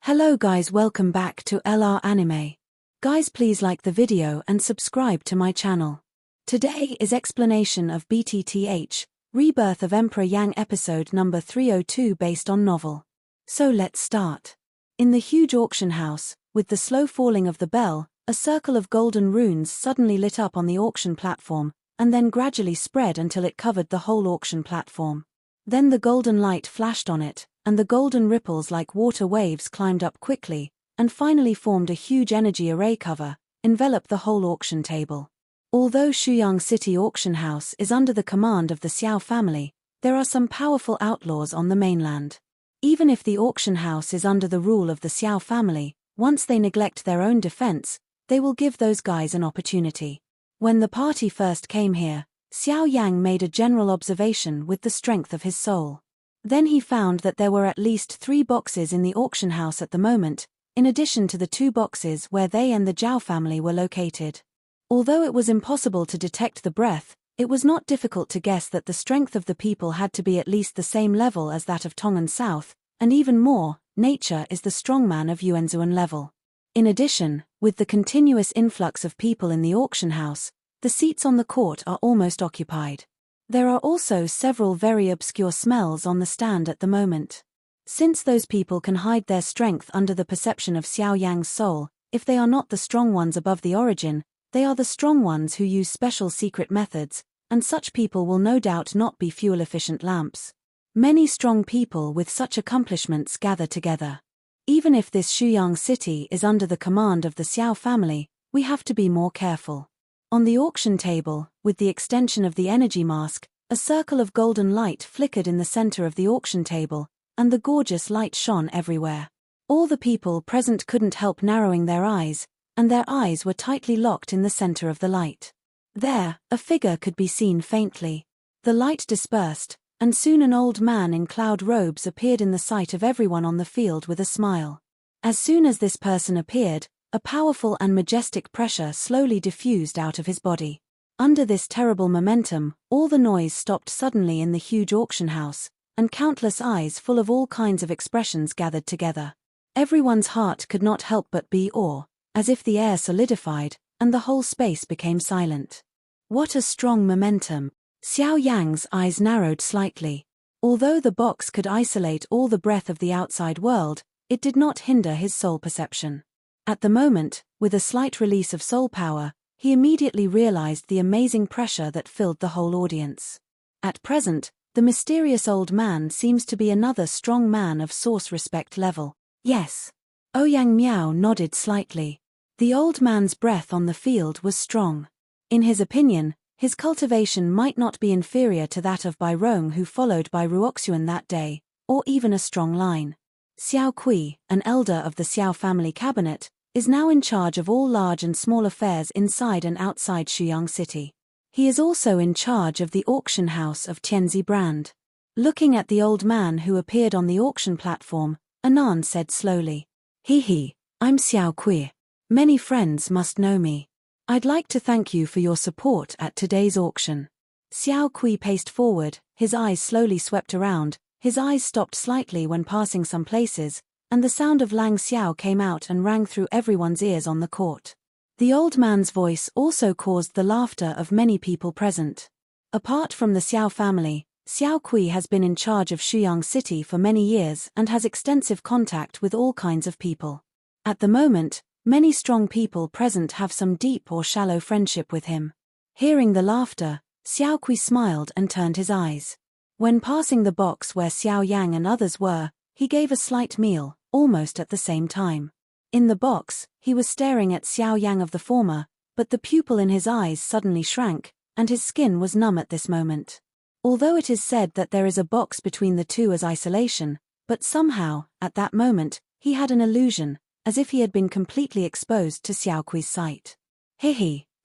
Hello guys, welcome back to LR Anime. Guys, please like the video and subscribe to my channel. Today is explanation of BTTH Rebirth of Emperor Yang episode number 302 based on novel. So let's start. In the huge auction house, with the slow falling of the bell, a circle of golden runes suddenly lit up on the auction platform, and then gradually spread until it covered the whole auction platform. Then the golden light flashed on it, and the golden ripples like water waves climbed up quickly, and finally formed a huge energy array cover, enveloped the whole auction table. Although Xiao City Auction House is under the command of the Xiao family, there are some powerful outlaws on the mainland. Even if the auction house is under the rule of the Xiao family, once they neglect their own defense, they will give those guys an opportunity. When the party first came here, Xiao Yan made a general observation with the strength of his soul. Then he found that there were at least 3 boxes in the auction house at the moment, in addition to the 2 boxes where they and the Zhao family were located. Although it was impossible to detect the breath, it was not difficult to guess that the strength of the people had to be at least the same level as that of Tongan South, and even more, nature is the strongman of Yuanzuan level. In addition, with the continuous influx of people in the auction house, the seats on the court are almost occupied. There are also several very obscure smells on the stand at the moment. Since those people can hide their strength under the perception of Xiao Yang's soul, if they are not the strong ones above the origin, they are the strong ones who use special secret methods, and such people will no doubt not be fuel-efficient lamps. Many strong people with such accomplishments gather together. Even if this Xiao city is under the command of the Xiao family, we have to be more careful. On the auction table, with the extension of the energy mask, a circle of golden light flickered in the center of the auction table, and the gorgeous light shone everywhere. All the people present couldn't help narrowing their eyes, and their eyes were tightly locked in the center of the light. There, a figure could be seen faintly. The light dispersed, and soon an old man in cloud robes appeared in the sight of everyone on the field with a smile. As soon as this person appeared, a powerful and majestic pressure slowly diffused out of his body. Under this terrible momentum, all the noise stopped suddenly in the huge auction house, and countless eyes full of all kinds of expressions gathered together. Everyone's heart could not help but be awe, as if the air solidified, and the whole space became silent. What a strong momentum! Xiao Yang's eyes narrowed slightly. Although the box could isolate all the breath of the outside world, it did not hinder his soul perception. At the moment, with a slight release of soul power, he immediately realized the amazing pressure that filled the whole audience. At present, the mysterious old man seems to be another strong man of source respect level. Yes. Ouyang Miao nodded slightly. The old man's breath on the field was strong. In his opinion, his cultivation might not be inferior to that of Bai Rong, who followed by Ruoxuan that day, or even a strong line. Xiao Kui, an elder of the Xiao family cabinet, is now in charge of all large and small affairs inside and outside Xiao City. He is also in charge of the auction house of Tianzi brand. Looking at the old man who appeared on the auction platform, Anand said slowly, "He, I'm Xiao Kui. Many friends must know me. I'd like to thank you for your support at today's auction." Xiao Kui paced forward, his eyes slowly swept around, his eyes stopped slightly when passing some places, and the sound of Lang Xiao came out and rang through everyone's ears on the court. The old man's voice also caused the laughter of many people present. Apart from the Xiao family, Xiao Kui has been in charge of Xiao City for many years and has extensive contact with all kinds of people. At the moment, many strong people present have some deep or shallow friendship with him. Hearing the laughter, Xiao Kui smiled and turned his eyes. When passing the box where Xiao Yang and others were, he gave a slight meal, almost at the same time. In the box, he was staring at Xiao Yang of the former, but the pupil in his eyes suddenly shrank, and his skin was numb at this moment. Although it is said that there is a box between the two as isolation, but somehow, at that moment, he had an illusion, as if he had been completely exposed to Xiao Kui's sight.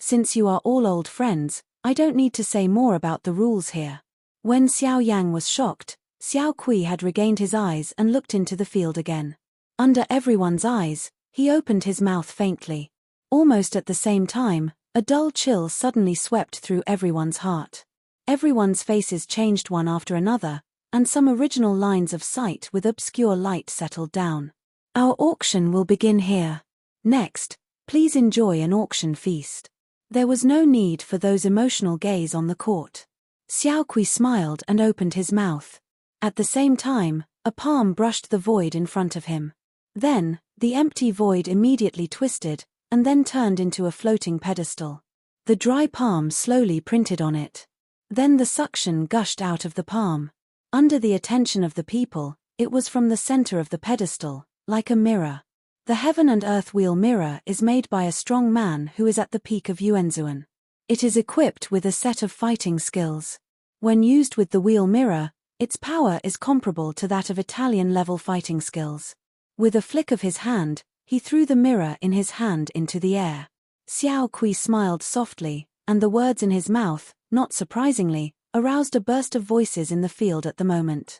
Since you are all old friends, I don't need to say more about the rules here. When Xiao Yang was shocked, Xiao Kui had regained his eyes and looked into the field again. Under everyone's eyes, he opened his mouth faintly. Almost at the same time, a dull chill suddenly swept through everyone's heart. Everyone's faces changed one after another, and some original lines of sight with obscure light settled down. Our auction will begin here. Next, please enjoy an auction feast. There was no need for those emotional gaze on the court. Xiao Kui smiled and opened his mouth. At the same time, a palm brushed the void in front of him. Then, the empty void immediately twisted, and then turned into a floating pedestal. The dry palm slowly printed on it. Then the suction gushed out of the palm. Under the attention of the people, it was from the center of the pedestal, like a mirror. The heaven and earth wheel mirror is made by a strong man who is at the peak of Yuanzuan. It is equipped with a set of fighting skills. When used with the wheel mirror, its power is comparable to that of Italian-level fighting skills. With a flick of his hand, he threw the mirror in his hand into the air. Xiao Kui smiled softly, and the words in his mouth, not surprisingly, aroused a burst of voices in the field at the moment.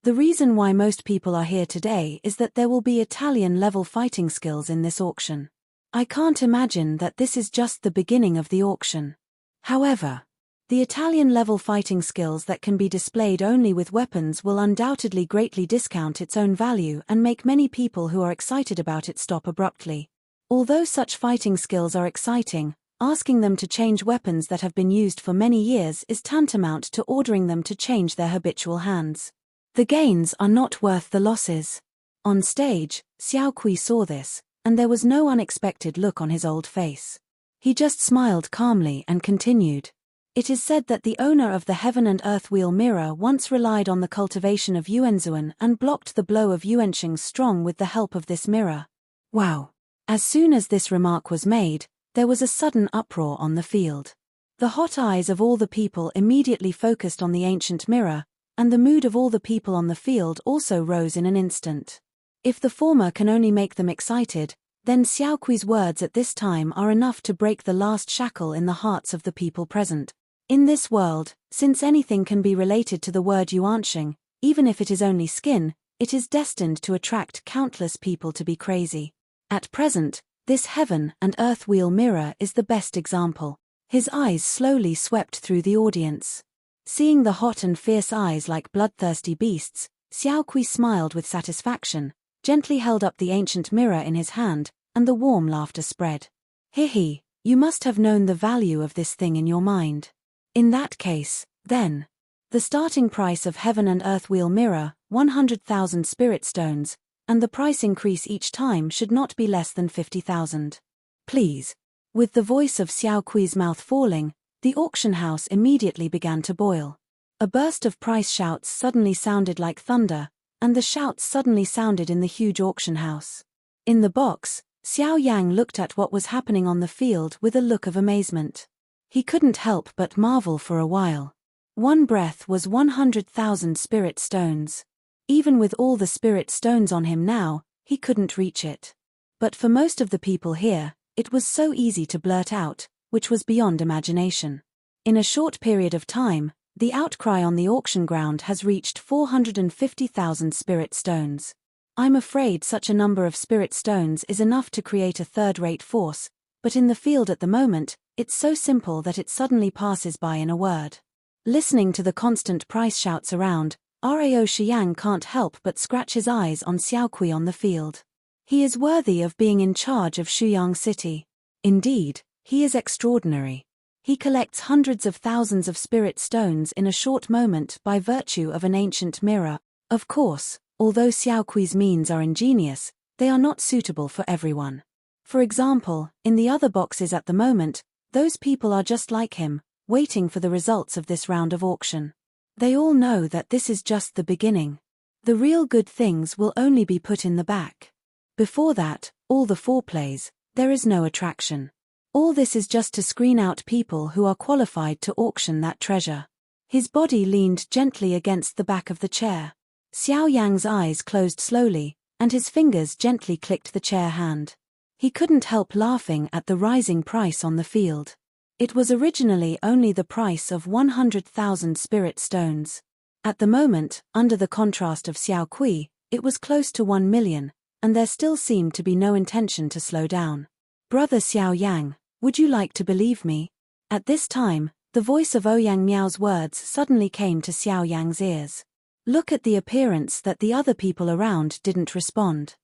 The reason why most people are here today is that there will be Italian-level fighting skills in this auction. I can't imagine that this is just the beginning of the auction. However, the Italian-level fighting skills that can be displayed only with weapons will undoubtedly greatly discount its own value and make many people who are excited about it stop abruptly. Although such fighting skills are exciting, asking them to change weapons that have been used for many years is tantamount to ordering them to change their habitual hands. The gains are not worth the losses. On stage, Xiao Kui saw this, and there was no unexpected look on his old face. He just smiled calmly and continued. It is said that the owner of the heaven and earth wheel mirror once relied on the cultivation of Yuanzuan and blocked the blow of Yuanqing's strong with the help of this mirror. Wow! As soon as this remark was made, there was a sudden uproar on the field. The hot eyes of all the people immediately focused on the ancient mirror, and the mood of all the people on the field also rose in an instant. If the former can only make them excited, then Xiao Kui's words at this time are enough to break the last shackle in the hearts of the people present. In this world, since anything can be related to the word Yuanqing, even if it is only skin, it is destined to attract countless people to be crazy. At present, this heaven and earth wheel mirror is the best example. His eyes slowly swept through the audience. Seeing the hot and fierce eyes like bloodthirsty beasts, Xiao Kui smiled with satisfaction, gently held up the ancient mirror in his hand, and the warm laughter spread. Hihi, you must have known the value of this thing in your mind. In that case, then, the starting price of heaven and earth wheel mirror, 100,000 spirit stones, and the price increase each time should not be less than 50,000. Please. With the voice of Xiao Kui's mouth falling, the auction house immediately began to boil. A burst of price shouts suddenly sounded like thunder, and the shouts suddenly sounded in the huge auction house. In the box, Xiao Yang looked at what was happening on the field with a look of amazement. He couldn't help but marvel for a while. One breath was 100,000 spirit stones. Even with all the spirit stones on him now, he couldn't reach it. But for most of the people here, it was so easy to blurt out, which was beyond imagination. In a short period of time, the outcry on the auction ground has reached 450,000 spirit stones. I'm afraid such a number of spirit stones is enough to create a third-rate force, but in the field at the moment, it's so simple that it suddenly passes by in a word. Listening to the constant price shouts around, Rao Shiyang can't help but scratch his eyes on Xiao Kui on the field. He is worthy of being in charge of Shuyang City. Indeed, he is extraordinary. He collects hundreds of thousands of spirit stones in a short moment by virtue of an ancient mirror. Of course, although Xiao Kui's means are ingenious, they are not suitable for everyone. For example, in the other boxes at the moment, those people are just like him, waiting for the results of this round of auction. They all know that this is just the beginning. The real good things will only be put in the back. Before that, all the foreplays, there is no attraction. All this is just to screen out people who are qualified to auction that treasure. His body leaned gently against the back of the chair. Xiao Yang's eyes closed slowly, and his fingers gently clicked the chair hand. He couldn't help laughing at the rising price on the field. It was originally only the price of 100,000 spirit stones. At the moment, under the contrast of Xiao Kui, it was close to 1 million, and there still seemed to be no intention to slow down. Brother Xiao Yang, would you like to believe me? At this time, the voice of Ouyang Miao's words suddenly came to Xiao Yang's ears. Look at the appearance that the other people around didn't respond.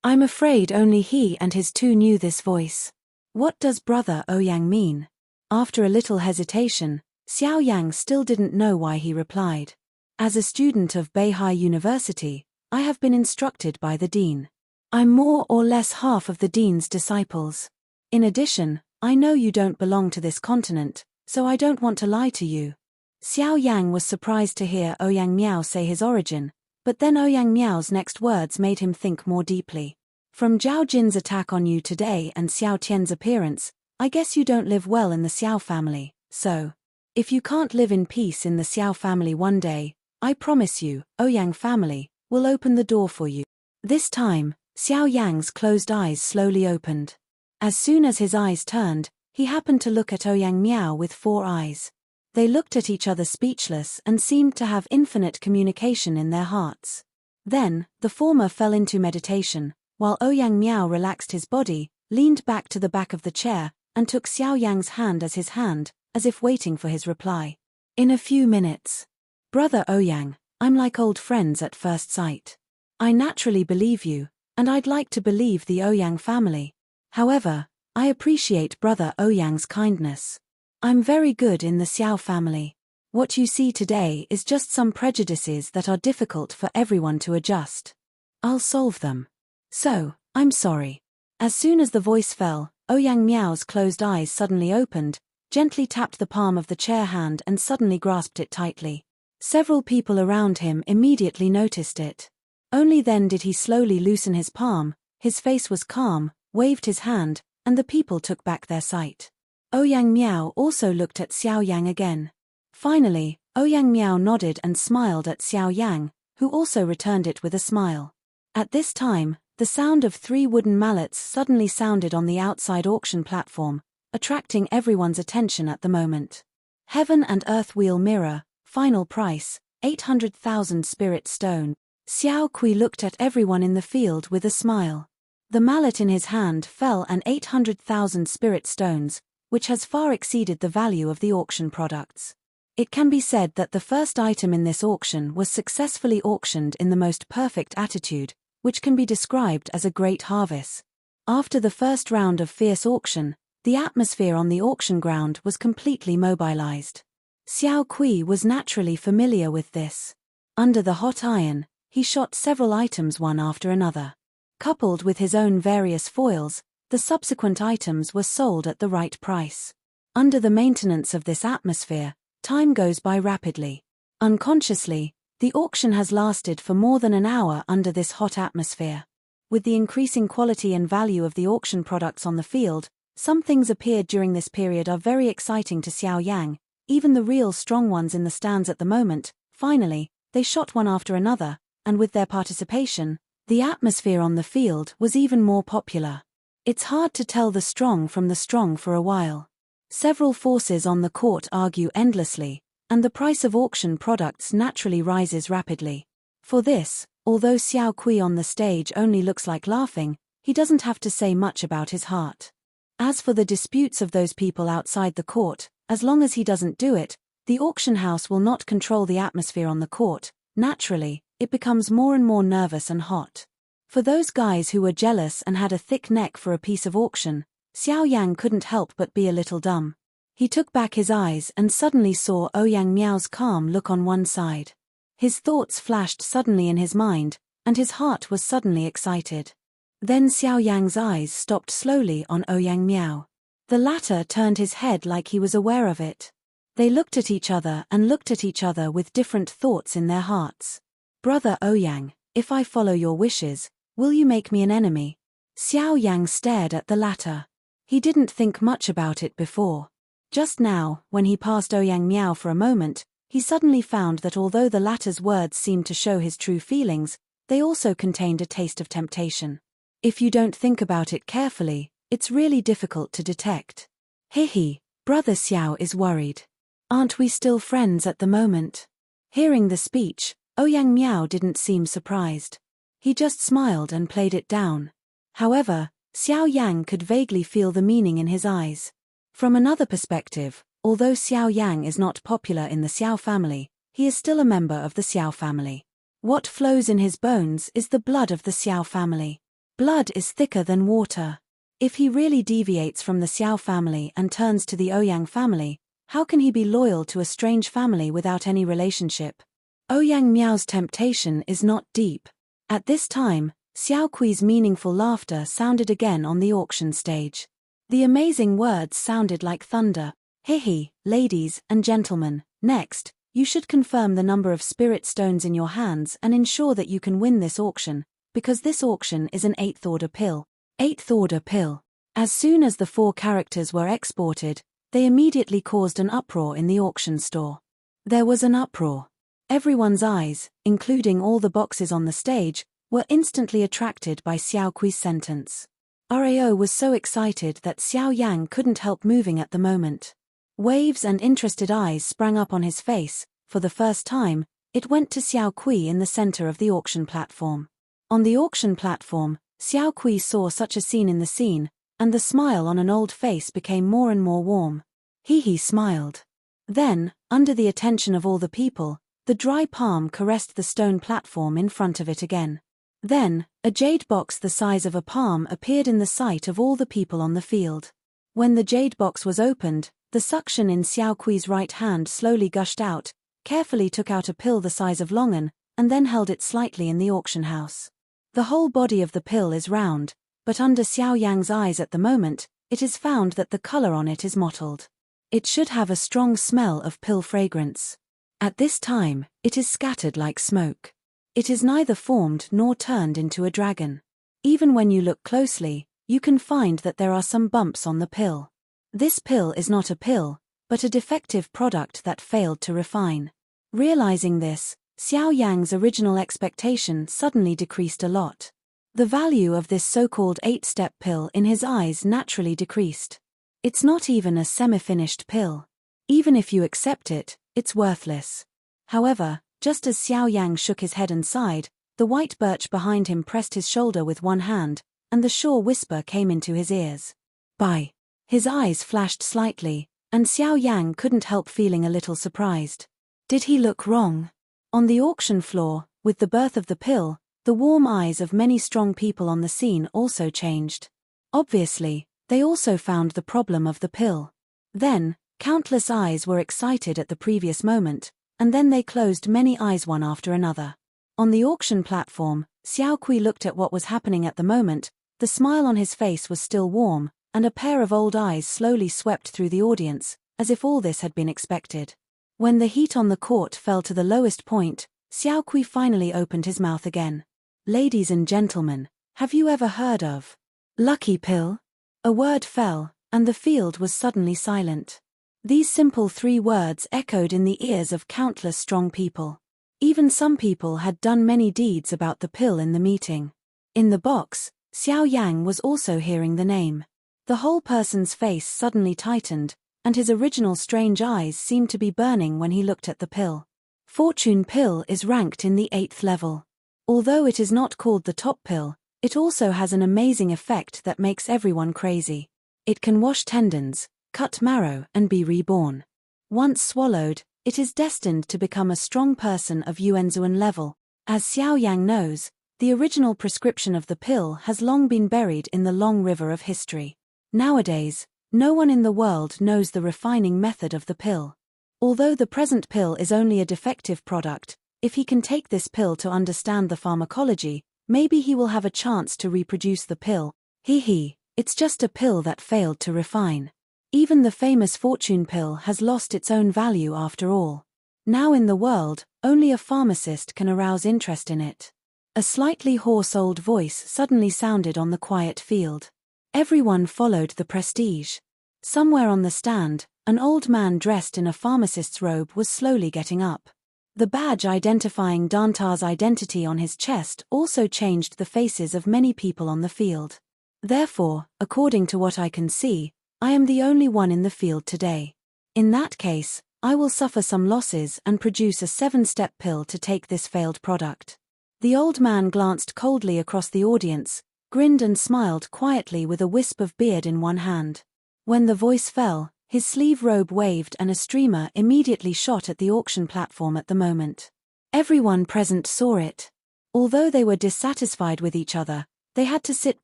I'm afraid only he and his two knew this voice. What does Brother Ouyang mean? After a little hesitation, Xiao Yang still didn't know why he replied. As a student of Beihai University, I have been instructed by the dean. I'm more or less half of the dean's disciples. In addition, I know you don't belong to this continent, so I don't want to lie to you. Xiao Yang was surprised to hear Ouyang Miao say his origin, but then Ouyang Miao's next words made him think more deeply. From Zhao Jin's attack on you today and Xiao Tian's appearance, I guess you don't live well in the Xiao family, so if you can't live in peace in the Xiao family one day, I promise you, Ouyang family will open the door for you. This time, Xiao Yang's closed eyes slowly opened. As soon as his eyes turned, he happened to look at Ouyang Miao with 4 eyes. They looked at each other speechless and seemed to have infinite communication in their hearts. Then, the former fell into meditation, while Ouyang Miao relaxed his body, leaned back to the back of the chair, and took Xiao Yang's hand as his hand, as if waiting for his reply. In a few minutes. Brother Ouyang, I'm like old friends at first sight. I naturally believe you, and I'd like to believe the Ouyang family. However, I appreciate Brother Ouyang's kindness. I'm very good in the Xiao family. What you see today is just some prejudices that are difficult for everyone to adjust. I'll solve them. So, I'm sorry. As soon as the voice fell, Ouyang Miao's closed eyes suddenly opened, gently tapped the palm of the chair hand and suddenly grasped it tightly. Several people around him immediately noticed it. Only then did he slowly loosen his palm, his face was calm, waved his hand, and the people took back their sight. Ouyang Miao also looked at Xiao Yang again. Finally, Ouyang Miao nodded and smiled at Xiao Yang, who also returned it with a smile. At this time, the sound of 3 wooden mallets suddenly sounded on the outside auction platform, attracting everyone's attention at the moment. Heaven and Earth Wheel Mirror, final price, 800,000 spirit stone. Xiao Kui looked at everyone in the field with a smile. The mallet in his hand fell and 800,000 spirit stones, which has far exceeded the value of the auction products. It can be said that the first item in this auction was successfully auctioned in the most perfect attitude, which can be described as a great harvest. After the first round of fierce auction, the atmosphere on the auction ground was completely mobilized. Xiao Kui was naturally familiar with this. Under the hot iron, he shot several items one after another. Coupled with his own various foils, the subsequent items were sold at the right price. Under the maintenance of this atmosphere, time goes by rapidly. Unconsciously, the auction has lasted for more than an hour under this hot atmosphere. With the increasing quality and value of the auction products on the field, some things appeared during this period are very exciting to Xiao Yang, even the real strong ones in the stands at the moment. Finally, they shot one after another, and with their participation, the atmosphere on the field was even more popular. It's hard to tell the strong from the strong for a while. Several forces on the court argue endlessly, and the price of auction products naturally rises rapidly. For this, although Xiao Kui on the stage only looks like laughing, he doesn't have to say much about his heart. As for the disputes of those people outside the court, as long as he doesn't do it, the auction house will not control the atmosphere on the court. Naturally, it becomes more and more nervous and hot. For those guys who were jealous and had a thick neck for a piece of auction, Xiao Yang couldn't help but be a little dumb. He took back his eyes and suddenly saw Ouyang Miao's calm look on one side. His thoughts flashed suddenly in his mind, and his heart was suddenly excited. Then Xiao Yang's eyes stopped slowly on Ouyang Miao. The latter turned his head like he was aware of it. They looked at each other and looked at each other with different thoughts in their hearts. Brother Ouyang, if I follow your wishes, will you make me an enemy? Xiao Yang stared at the latter. He didn't think much about it before. Just now, when he passed Ouyang Miao for a moment, he suddenly found that although the latter's words seemed to show his true feelings, they also contained a taste of temptation. If you don't think about it carefully, it's really difficult to detect. Hehe, Brother Xiao is worried. Aren't we still friends at the moment? Hearing the speech, Ouyang Miao didn't seem surprised. He just smiled and played it down. However, Xiao Yang could vaguely feel the meaning in his eyes. From another perspective, although Xiao Yang is not popular in the Xiao family, he is still a member of the Xiao family. What flows in his bones is the blood of the Xiao family. Blood is thicker than water. If he really deviates from the Xiao family and turns to the Ouyang family, how can he be loyal to a strange family without any relationship? Ouyang Miao's temptation is not deep. At this time, Xiao Kui's meaningful laughter sounded again on the auction stage. The amazing words sounded like thunder. Hihi, ladies and gentlemen, next, you should confirm the number of spirit stones in your hands and ensure that you can win this auction, because this auction is an 8th order pill. 8th order pill. As soon as the 4 characters were exported, they immediately caused an uproar in the auction store. There was an uproar. Everyone's eyes, including all the boxes on the stage, were instantly attracted by Xiao Kui's sentence. Rao was so excited that Xiao Yang couldn't help moving at the moment. Waves and interested eyes sprang up on his face. For the first time, it went to Xiao Kui in the center of the auction platform. On the auction platform, Xiao Kui saw such a scene in the scene, and the smile on an old face became more and more warm. He smiled. Then, under the attention of all the people, the dry palm caressed the stone platform in front of it again. Then, a jade box the size of a palm appeared in the sight of all the people on the field. When the jade box was opened, the suction in Xiao Kui's right hand slowly gushed out, carefully took out a pill the size of Longan, and then held it slightly in the auction house. The whole body of the pill is round, but under Xiao Yang's eyes at the moment, it is found that the color on it is mottled. It should have a strong smell of pill fragrance. At this time, it is scattered like smoke. It is neither formed nor turned into a dragon. Even when you look closely, you can find that there are some bumps on the pill. This pill is not a pill, but a defective product that failed to refine. Realizing this, Xiao Yang's original expectation suddenly decreased a lot. The value of this so-called 8-step pill in his eyes naturally decreased. It's not even a semi-finished pill. Even if you accept it, it's worthless. However, just as Xiao Yang shook his head and sighed, the white birch behind him pressed his shoulder with one hand, and the sure whisper came into his ears. Buy. His eyes flashed slightly, and Xiao Yang couldn't help feeling a little surprised. Did he look wrong? On the auction floor, with the birth of the pill, the warm eyes of many strong people on the scene also changed. Obviously, they also found the problem of the pill. Then, countless eyes were excited at the previous moment, and then they closed many eyes one after another. On the auction platform, Xiao Kui looked at what was happening at the moment. The smile on his face was still warm, and a pair of old eyes slowly swept through the audience, as if all this had been expected. When the heat on the court fell to the lowest point, Xiao Kui finally opened his mouth again. Ladies and gentlemen, have you ever heard of lucky pill? A word fell, and the field was suddenly silent. These simple 3 words echoed in the ears of countless strong people. Even some people had done many deeds about the pill in the meeting. In the box, Xiao Yang was also hearing the name. The whole person's face suddenly tightened, and his original strange eyes seemed to be burning when he looked at the pill. Fortune pill is ranked in the 8th level. Although it is not called the top pill, it also has an amazing effect that makes everyone crazy. It can wash tendons, cut marrow and be reborn. Once swallowed, it is destined to become a strong person of Yuanzuan level. As Xiao Yang knows, the original prescription of the pill has long been buried in the long river of history. Nowadays, no one in the world knows the refining method of the pill. Although the present pill is only a defective product, if he can take this pill to understand the pharmacology, maybe he will have a chance to reproduce the pill. It's just a pill that failed to refine. Even the famous fortune pill has lost its own value after all. Now in the world, only a pharmacist can arouse interest in it. A slightly hoarse old voice suddenly sounded on the quiet field. Everyone followed the prestige. Somewhere on the stand, an old man dressed in a pharmacist's robe was slowly getting up. The badge identifying Dantar's identity on his chest also changed the faces of many people on the field. Therefore, according to what I can see, I am the only one in the field today. In that case, I will suffer some losses and produce a 7-step pill to take this failed product. The old man glanced coldly across the audience, grinned and smiled quietly with a wisp of beard in one hand. When the voice fell, his sleeve robe waved and a streamer immediately shot at the auction platform at the moment. Everyone present saw it. Although they were dissatisfied with each other, They had to sit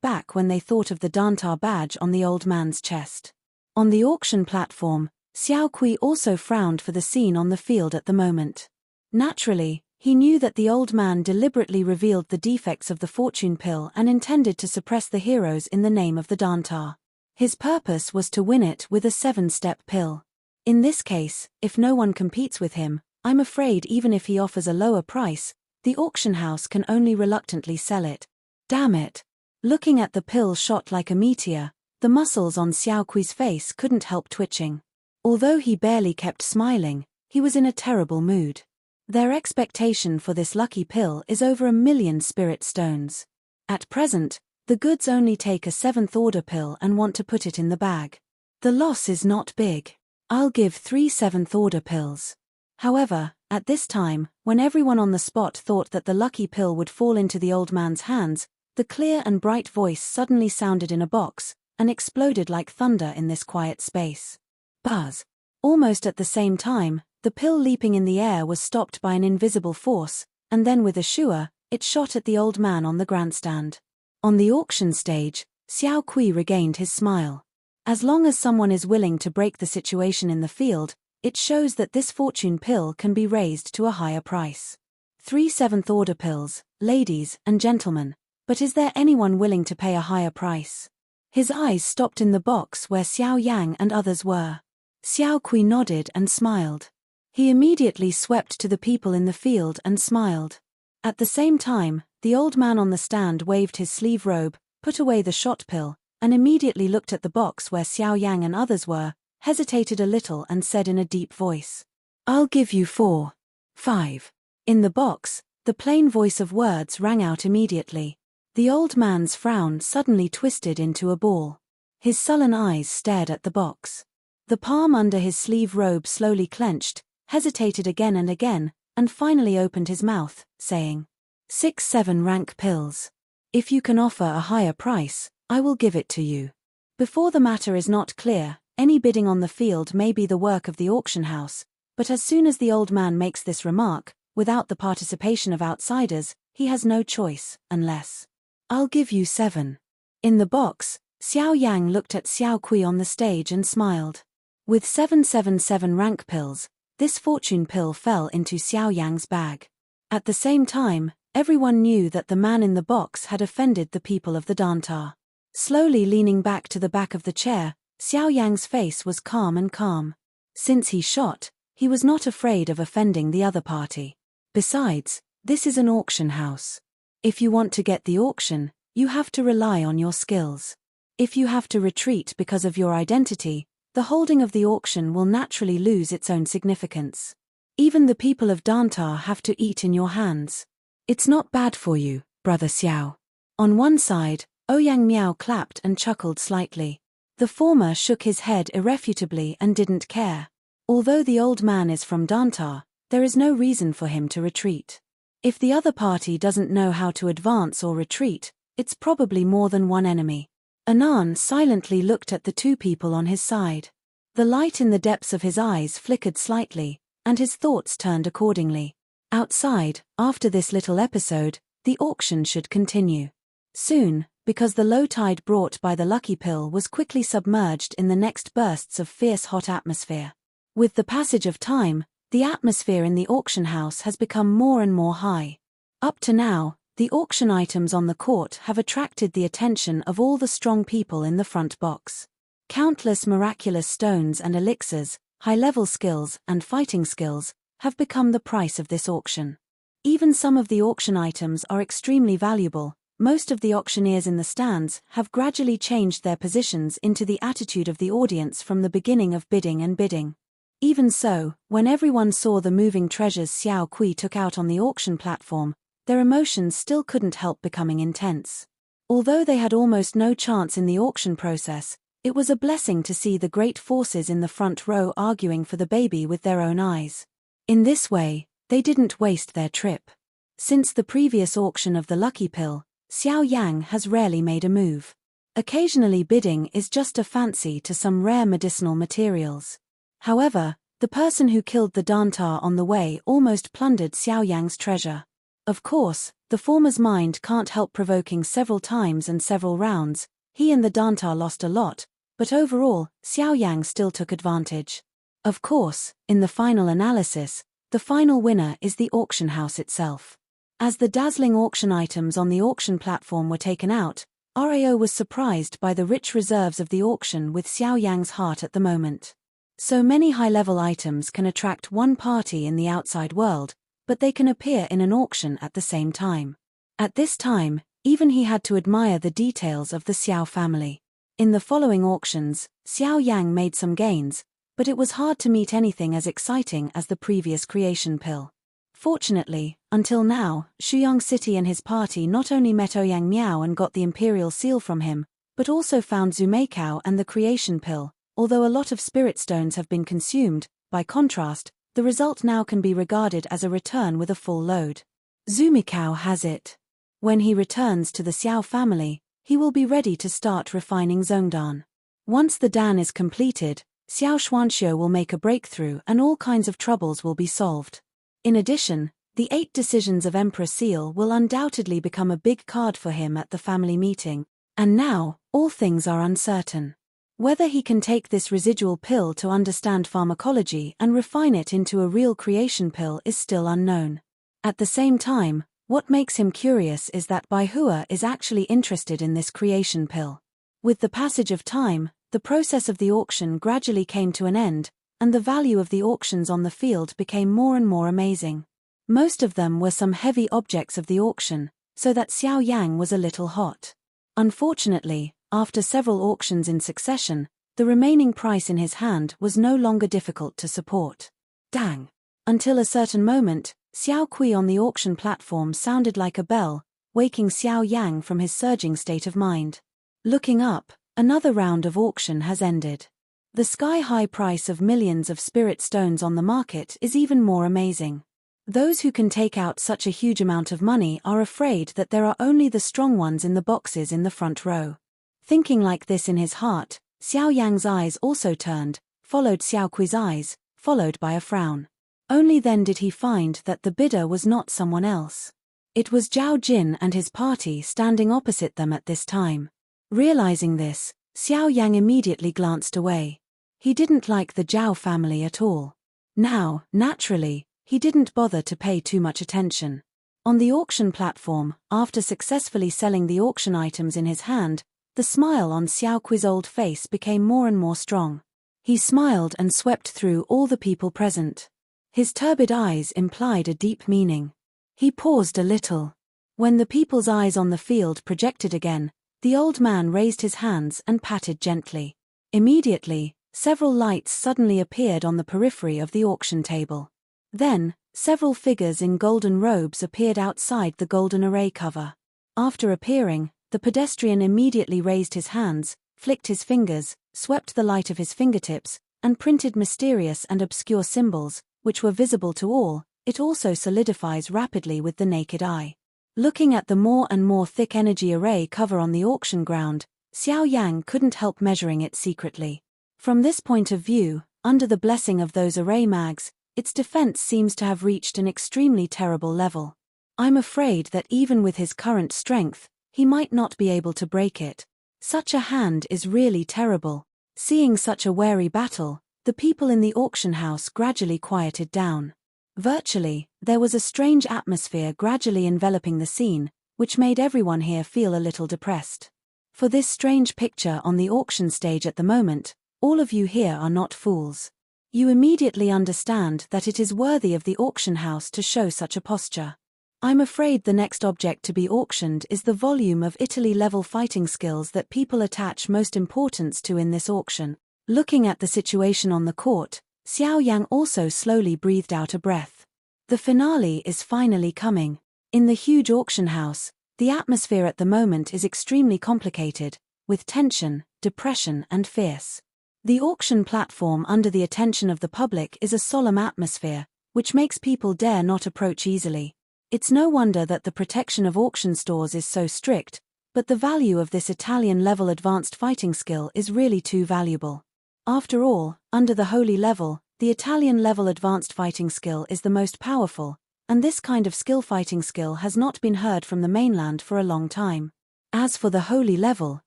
back when they thought of the Dantar badge on the old man's chest. On the auction platform, Xiao Kui also frowned for the scene on the field at the moment. Naturally, he knew that the old man deliberately revealed the defects of the fortune pill and intended to suppress the heroes in the name of the Dantar. His purpose was to win it with a 7-step pill. In this case, if no one competes with him, I'm afraid even if he offers a lower price, the auction house can only reluctantly sell it. Damn it! Looking at the pill shot like a meteor, the muscles on Xiao Kui's face couldn't help twitching. Although he barely kept smiling, he was in a terrible mood. Their expectation for this lucky pill is over 1 million spirit stones. At present, the goods only take a 7th order pill and want to put it in the bag. The loss is not big. I'll give 3 7th order pills. However, at this time, when everyone on the spot thought that the lucky pill would fall into the old man's hands, the clear and bright voice suddenly sounded in a box, and exploded like thunder in this quiet space. Buzz! Almost at the same time, the pill leaping in the air was stopped by an invisible force, and then with a shua, it shot at the old man on the grandstand. On the auction stage, Xiao Kui regained his smile. As long as someone is willing to break the situation in the field, it shows that this fortune pill can be raised to a higher price. 3 7th order pills, ladies and gentlemen, but is there anyone willing to pay a higher price? His eyes stopped in the box where Xiao Yang and others were. Xiao Kui nodded and smiled. He immediately swept to the people in the field and smiled. At the same time, the old man on the stand waved his sleeve robe, put away the shot pill, and immediately looked at the box where Xiao Yang and others were, hesitated a little and said in a deep voice, "I'll give you 4. 5. In the box, the plain voice of words rang out immediately. The old man's frown suddenly twisted into a ball. His sullen eyes stared at the box. The palm under his sleeve robe slowly clenched, hesitated again and finally opened his mouth, saying, 6 7 rank pills. If you can offer a higher price, I will give it to you. Before the matter is not clear, any bidding on the field may be the work of the auction house, but as soon as the old man makes this remark, without the participation of outsiders, he has no choice, unless, I'll give you 7. In the box, Xiao Yang looked at Xiao Kui on the stage and smiled. With 777 rank pills, this fortune pill fell into Xiao Yang's bag. At the same time, everyone knew that the man in the box had offended the people of the Dantar. Slowly leaning back to the back of the chair, Xiao Yang's face was calm. Since he shot, he was not afraid of offending the other party. Besides, this is an auction house. If you want to get the auction, you have to rely on your skills. If you have to retreat because of your identity, the holding of the auction will naturally lose its own significance. Even the people of Dantar have to eat in your hands. It's not bad for you, brother Xiao. On one side, Ouyang Miao clapped and chuckled slightly. The former shook his head irrefutably and didn't care. Although the old man is from Dantar, there is no reason for him to retreat. If the other party doesn't know how to advance or retreat, it's probably more than one enemy. Anan silently looked at the 2 people on his side. The light in the depths of his eyes flickered slightly, and his thoughts turned accordingly. Outside, after this little episode, the auction should continue. Soon, because the low tide brought by the lucky pill was quickly submerged in the next bursts of fierce hot atmosphere. With the passage of time, the atmosphere in the auction house has become more and more high. Up to now, the auction items on the court have attracted the attention of all the strong people in the front box. Countless miraculous stones and elixirs, high-level skills and fighting skills, have become the price of this auction. Even some of the auction items are extremely valuable. Most of the auctioneers in the stands have gradually changed their positions into the attitude of the audience from the beginning of bidding. Even so, when everyone saw the moving treasures Xiao Kui took out on the auction platform, their emotions still couldn't help becoming intense. Although they had almost no chance in the auction process, it was a blessing to see the great forces in the front row arguing for the baby with their own eyes. In this way, they didn't waste their trip. Since the previous auction of the lucky pill, Xiao Yang has rarely made a move. Occasionally bidding is just a fancy to some rare medicinal materials. However, the person who killed the Dantar on the way almost plundered Xiao Yang's treasure. Of course, the former's mind can't help provoking several times and several rounds. He and the Dantar lost a lot, but overall, Xiao Yang still took advantage. Of course, in the final analysis, the final winner is the auction house itself. As the dazzling auction items on the auction platform were taken out, Rao was surprised by the rich reserves of the auction with Xiao Yang's heart at the moment. So many high-level items can attract one party in the outside world, but they can appear in an auction at the same time. At this time, even he had to admire the details of the Xiao family. In the following auctions, Xiao Yang made some gains, but it was hard to meet anything as exciting as the previous creation pill. Fortunately, until now, Shuyang City and his party not only met Ouyang Miao and got the imperial seal from him, but also found Zumeikao and the creation pill. Although a lot of spirit stones have been consumed, by contrast, the result now can be regarded as a return with a full load. Zumeikao has it. When he returns to the Xiao family, he will be ready to start refining Zhongdan. Once the Dan is completed, Xiao Xuanxiu will make a breakthrough and all kinds of troubles will be solved. In addition, the 8 decisions of Emperor Seal will undoubtedly become a big card for him at the family meeting, and now, all things are uncertain. Whether he can take this residual pill to understand pharmacology and refine it into a real creation pill is still unknown. At the same time, what makes him curious is that Bai Hua is actually interested in this creation pill. With the passage of time, the process of the auction gradually came to an end, and the value of the auctions on the field became more and more amazing. Most of them were some heavy objects of the auction, so that Xiao Yang was a little hot. Unfortunately, after several auctions in succession, the remaining price in his hand was no longer difficult to support. Dang! Until a certain moment, Xiao Kui on the auction platform sounded like a bell, waking Xiao Yang from his surging state of mind. Looking up, another round of auction has ended. The sky-high price of millions of spirit stones on the market is even more amazing. Those who can take out such a huge amount of money are afraid that there are only the strong ones in the boxes in the front row. Thinking like this in his heart, Xiao Yang's eyes also turned, followed Xiao Kui's eyes, followed by a frown. Only then did he find that the bidder was not someone else. It was Zhao Jin and his party standing opposite them at this time. Realizing this, Xiao Yang immediately glanced away. He didn't like the Zhao family at all. Now, naturally, he didn't bother to pay too much attention. On the auction platform, after successfully selling the auction items in his hand, the smile on Xiao Kui's old face became more and more strong. He smiled and swept through all the people present. His turbid eyes implied a deep meaning. He paused a little. When the people's eyes on the field projected again, the old man raised his hands and patted gently. Immediately, several lights suddenly appeared on the periphery of the auction table. Then, several figures in golden robes appeared outside the golden array cover. After appearing, the pedestrian immediately raised his hands, flicked his fingers, swept the light of his fingertips, and printed mysterious and obscure symbols, which were visible to all. It also solidifies rapidly with the naked eye. Looking at the more and more thick energy array cover on the auction ground, Xiao Yang couldn't help measuring it secretly. From this point of view, under the blessing of those array mags, its defense seems to have reached an extremely terrible level. I'm afraid that even with his current strength, he might not be able to break it. Such a hand is really terrible. Seeing such a wary battle, the people in the auction house gradually quieted down. Virtually, there was a strange atmosphere gradually enveloping the scene, which made everyone here feel a little depressed. For this strange picture on the auction stage at the moment, all of you here are not fools. You immediately understand that it is worthy of the auction house to show such a posture. I'm afraid the next object to be auctioned is the volume of Italy-level fighting skills that people attach most importance to in this auction. Looking at the situation on the court, Xiao Yang also slowly breathed out a breath. The finale is finally coming. In the huge auction house, the atmosphere at the moment is extremely complicated, with tension, depression and fierce. The auction platform under the attention of the public is a solemn atmosphere, which makes people dare not approach easily. It's no wonder that the protection of auction stores is so strict, but the value of this Italian-level advanced fighting skill is really too valuable. After all, under the holy level, the Italian-level advanced fighting skill is the most powerful, and this kind of fighting skill has not been heard from the mainland for a long time. As for the holy level,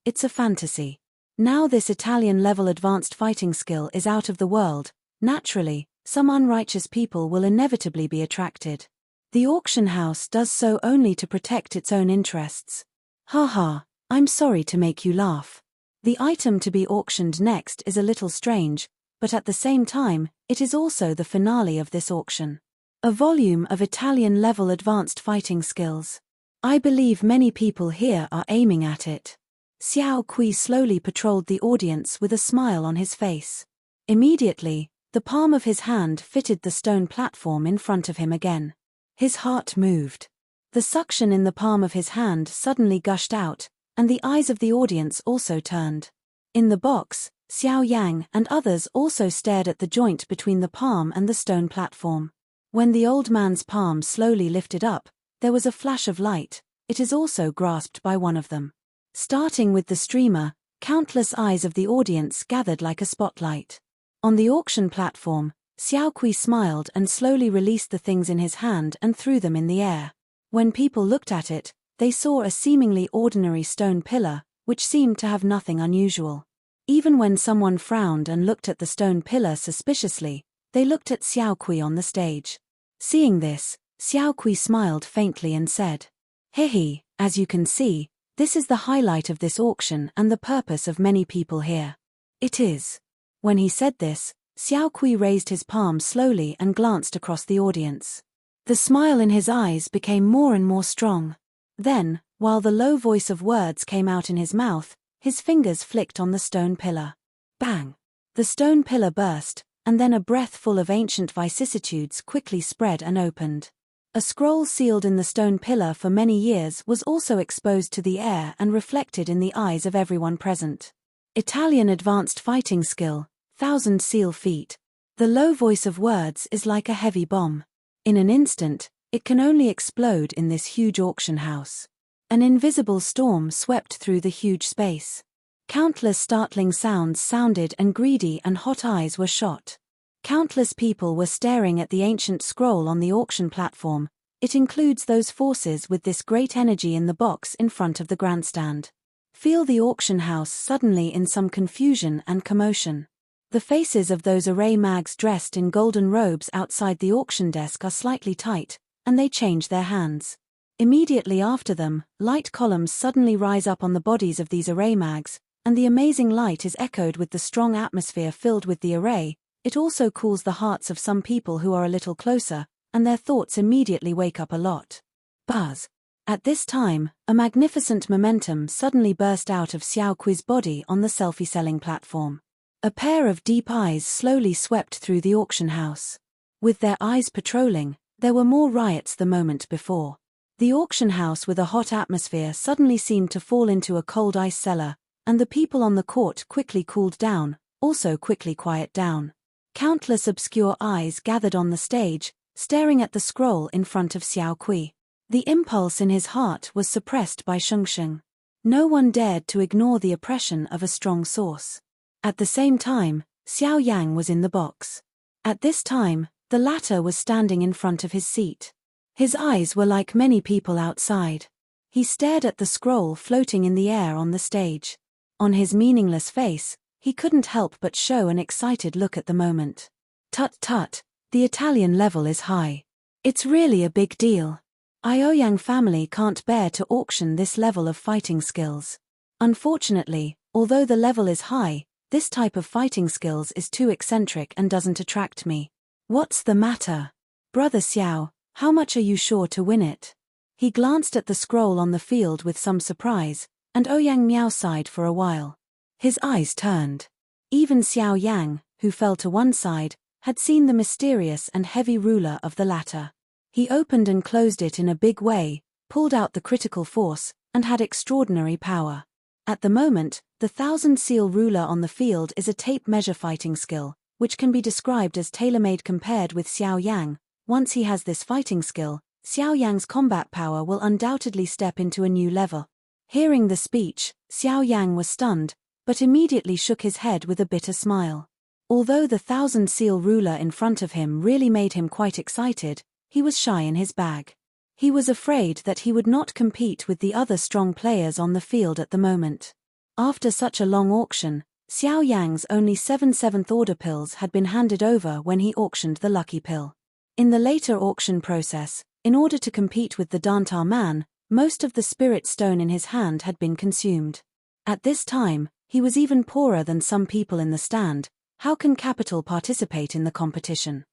it's a fantasy. Now this Italian level advanced fighting skill is out of the world, naturally, some unrighteous people will inevitably be attracted. The auction house does so only to protect its own interests. Haha, I'm sorry to make you laugh. The item to be auctioned next is a little strange, but at the same time, it is also the finale of this auction. A volume of Italian level advanced fighting skills. I believe many people here are aiming at it. Xiao Kui slowly patrolled the audience with a smile on his face. Immediately, the palm of his hand fitted the stone platform in front of him again. His heart moved. The suction in the palm of his hand suddenly gushed out, and the eyes of the audience also turned. In the box, Xiao Yang and others also stared at the joint between the palm and the stone platform. When the old man's palm slowly lifted up, there was a flash of light. It is also grasped by one of them. Starting with the streamer, countless eyes of the audience gathered like a spotlight. On the auction platform, Xiao Kui smiled and slowly released the things in his hand and threw them in the air. When people looked at it, they saw a seemingly ordinary stone pillar, which seemed to have nothing unusual. Even when someone frowned and looked at the stone pillar suspiciously, they looked at Xiao Kui on the stage. Seeing this, Xiao Kui smiled faintly and said, "Hehe, as you can see, this is the highlight of this auction and the purpose of many people here. It is." When he said this, Xiao Kui raised his palm slowly and glanced across the audience. The smile in his eyes became more and more strong. Then, while the low voice of words came out in his mouth, his fingers flicked on the stone pillar. Bang! The stone pillar burst, and then a breath full of ancient vicissitudes quickly spread and opened. A scroll sealed in the stone pillar for many years was also exposed to the air and reflected in the eyes of everyone present. Italian advanced fighting skill, 1,000 seal feet. The low voice of words is like a heavy bomb. In an instant, it can only explode in this huge auction house. An invisible storm swept through the huge space. Countless startling sounds sounded and greedy and hot eyes were shot. Countless people were staring at the ancient scroll on the auction platform. It includes those forces with this great energy in the box in front of the grandstand. Feel the auction house suddenly in some confusion and commotion. The faces of those array mags dressed in golden robes outside the auction desk are slightly tight, and they change their hands. Immediately after them, light columns suddenly rise up on the bodies of these array mags, and the amazing light is echoed with the strong atmosphere filled with the array. It also cools the hearts of some people who are a little closer, and their thoughts immediately wake up a lot. Buzz. At this time, a magnificent momentum suddenly burst out of Xiao Kui's body on the selfie-selling platform. A pair of deep eyes slowly swept through the auction house. With their eyes patrolling, there were more riots the moment before. The auction house with a hot atmosphere suddenly seemed to fall into a cold ice cellar, and the people on the court quickly cooled down, also quickly quiet down. Countless obscure eyes gathered on the stage, staring at the scroll in front of Xiao Kui. The impulse in his heart was suppressed by Shengsheng. No one dared to ignore the oppression of a strong source. At the same time, Xiao Yang was in the box. At this time, the latter was standing in front of his seat. His eyes were like many people outside. He stared at the scroll floating in the air on the stage. On his meaningless face, he couldn't help but show an excited look at the moment. Tut tut, the Italian level is high. It's really a big deal. Ioyang family can't bear to auction this level of fighting skills. Unfortunately, although the level is high, this type of fighting skills is too eccentric and doesn't attract me. What's the matter? Brother Xiao, how much are you sure to win it? He glanced at the scroll on the field with some surprise, and Ouyang Miao sighed for a while. His eyes turned. Even Xiao Yang, who fell to one side, had seen the mysterious and heavy ruler of the latter. He opened and closed it in a big way, pulled out the critical force, and had extraordinary power. At the moment, the 1,000 seal ruler on the field is a tape measure fighting skill, which can be described as tailor-made compared with Xiao Yang. Once he has this fighting skill, Xiao Yang's combat power will undoubtedly step into a new level. Hearing the speech, Xiao Yang was stunned, but immediately shook his head with a bitter smile. Although the 1,000 seal ruler in front of him really made him quite excited, he was shy in his bag. He was afraid that he would not compete with the other strong players on the field at the moment. After such a long auction, Xiao Yang's only 7 seventh order pills had been handed over when he auctioned the lucky pill. In the later auction process, in order to compete with the Dantar man, most of the spirit stone in his hand had been consumed. At this time, he was even poorer than some people in the stand. How can capital participate in the competition?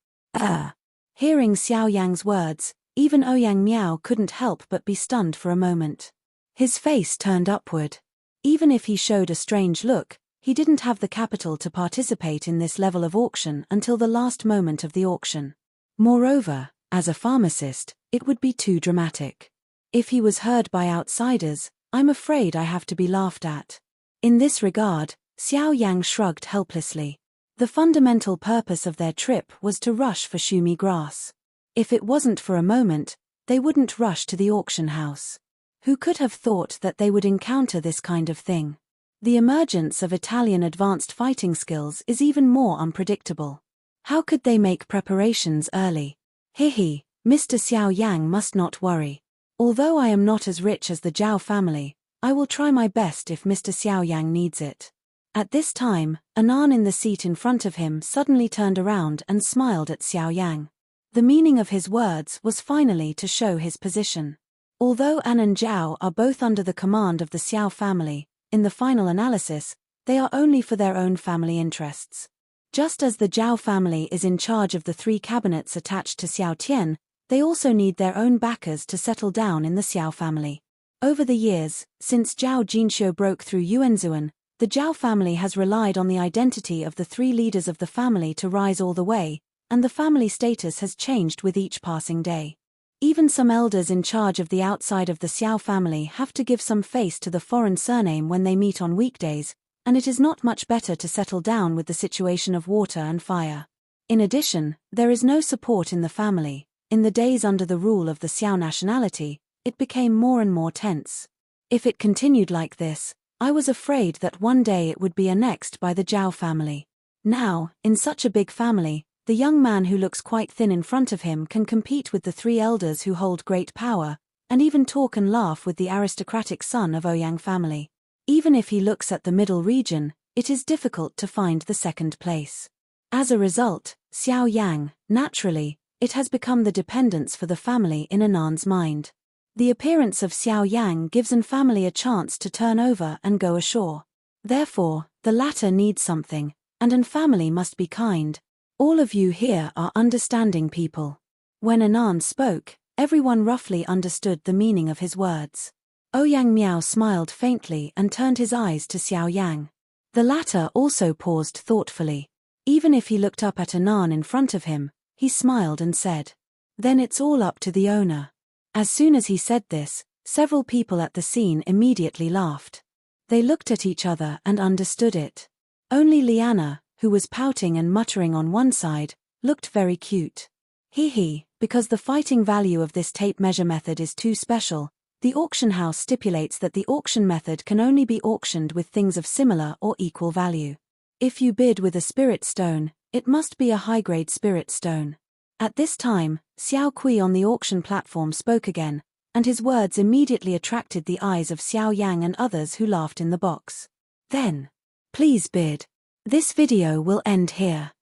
Hearing Xiao Yang's words, even Ouyang Miao couldn't help but be stunned for a moment. His face turned upward. Even if he showed a strange look, he didn't have the capital to participate in this level of auction until the last moment of the auction. Moreover, as a pharmacist, it would be too dramatic. If he was heard by outsiders, I'm afraid I have to be laughed at. In this regard, Xiao Yang shrugged helplessly. The fundamental purpose of their trip was to rush for Shumi grass. If it wasn't for a moment, they wouldn't rush to the auction house. Who could have thought that they would encounter this kind of thing? The emergence of Italian advanced fighting skills is even more unpredictable. How could they make preparations early? Hihi, Mr. Xiao Yang must not worry. Although I am not as rich as the Zhao family, I will try my best if Mr. Xiao Yang needs it. At this time, Anan in the seat in front of him suddenly turned around and smiled at Xiao Yang. The meaning of his words was finally to show his position. Although An and Zhao are both under the command of the Xiao family, in the final analysis, they are only for their own family interests. Just as the Zhao family is in charge of the 3 cabinets attached to Xiao Tian, they also need their own backers to settle down in the Xiao family. Over the years, since Zhao Jinxiu broke through Yuanzuan, the Zhao family has relied on the identity of the 3 leaders of the family to rise all the way, and the family status has changed with each passing day. Even some elders in charge of the outside of the Xiao family have to give some face to the foreign surname when they meet on weekdays, and it is not much better to settle down with the situation of water and fire. In addition, there is no support in the family. In the days under the rule of the Xiao nationality, it became more and more tense. If it continued like this, I was afraid that one day it would be annexed by the Zhao family. Now, in such a big family, the young man who looks quite thin in front of him can compete with the 3 elders who hold great power, and even talk and laugh with the aristocratic son of Ouyang family. Even if he looks at the middle region, it is difficult to find the second place. As a result, Xiao Yang, naturally, it has become the dependence for the family in Anan's mind. The appearance of Xiao Yang gives an family a chance to turn over and go ashore. Therefore, the latter needs something, and an family must be kind. All of you here are understanding people. When Anan spoke, everyone roughly understood the meaning of his words. Ouyang Miao smiled faintly and turned his eyes to Xiao Yang. The latter also paused thoughtfully. Even if he looked up at Anan in front of him, he smiled and said, "Then it's all up to the owner." As soon as he said this, several people at the scene immediately laughed. They looked at each other and understood it. Only Liana, who was pouting and muttering on one side, looked very cute. Because the fighting value of this tape measure method is too special, the auction house stipulates that the auction method can only be auctioned with things of similar or equal value. If you bid with a spirit stone, it must be a high-grade spirit stone. At this time, Xiao Kui on the auction platform spoke again, and his words immediately attracted the eyes of Xiao Yang and others who laughed in the box. Then, please bid. This video will end here.